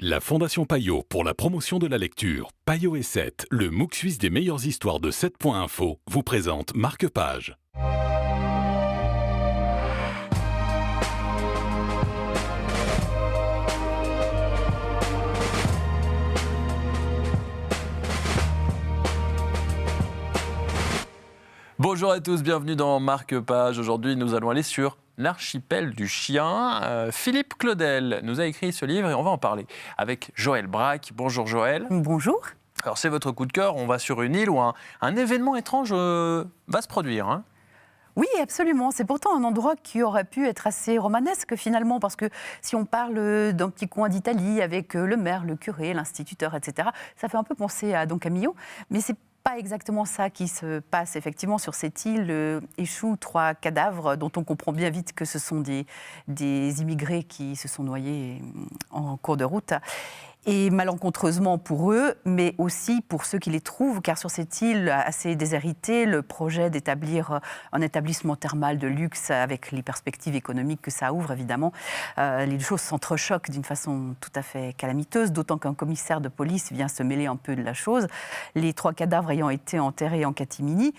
La Fondation Payot pour la promotion de la lecture, Payot et 7, le MOOC suisse des meilleures histoires de 7.info, vous présente Marque-Page. Bonjour à tous, bienvenue dans Marque-Page. Aujourd'hui, nous allons aller sur l'archipel du chien. Philippe Claudel nous a écrit ce livre et on va en parler avec Joël Braque. Bonjour Joël. Bonjour. Alors c'est votre coup de cœur, on va sur une île où un événement étrange va se produire. Hein. Oui, absolument. C'est pourtant un endroit qui aurait pu être assez romanesque finalement, parce que si on parle d'un petit coin d'Italie avec le maire, le curé, l'instituteur, etc., ça fait un peu penser à Don Camillo, mais c'est pas exactement ça qui se passe. Effectivement, sur cette île échouent 3 cadavres dont on comprend bien vite que ce sont des immigrés qui se sont noyés en cours de route. Et malencontreusement pour eux, mais aussi pour ceux qui les trouvent, car sur cette île assez déshéritée, le projet d'établir un établissement thermal de luxe avec les perspectives économiques que ça ouvre, évidemment, les deux choses s'entrechoquent d'une façon tout à fait calamiteuse, d'autant qu'un commissaire de police vient se mêler un peu de la chose, les 3 cadavres ayant été enterrés en catimini.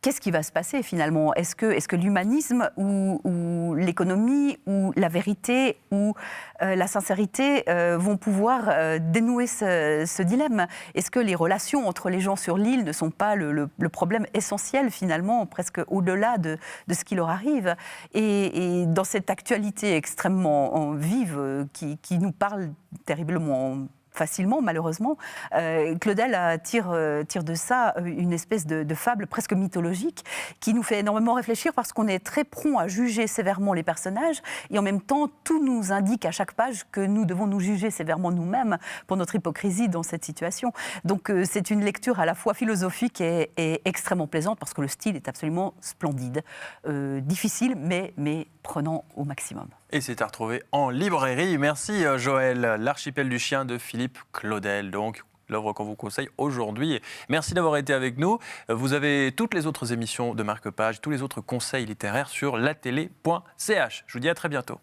Qu'est-ce qui va se passer finalement ? Est-ce que l'humanisme ou l'économie ou la vérité ou la sincérité vont pouvoir dénouer ce dilemme ? Est-ce que les relations entre les gens sur l'île ne sont pas le problème essentiel finalement, presque au-delà de ce qui leur arrive ? Et dans cette actualité extrêmement vive qui nous parle terriblement facilement, malheureusement, Claudel tire de ça une espèce de fable presque mythologique qui nous fait énormément réfléchir parce qu'on est très prompt à juger sévèrement les personnages et en même temps, tout nous indique à chaque page que nous devons nous juger sévèrement nous-mêmes pour notre hypocrisie dans cette situation. Donc c'est une lecture à la fois philosophique et extrêmement plaisante parce que le style est absolument splendide, difficile mais prenant au maximum. Et c'est à retrouver en librairie. Merci Joël. L'archipel du chien de Philippe Claudel, donc l'œuvre qu'on vous conseille aujourd'hui. Merci d'avoir été avec nous. Vous avez toutes les autres émissions de Marque-Page, tous les autres conseils littéraires sur latélé.ch. Je vous dis à très bientôt.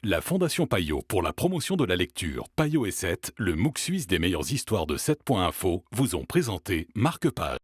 La Fondation Payot pour la promotion de la lecture, Payot et 7, le MOOC suisse des meilleures histoires de 7.info, vous ont présenté Marque-Page.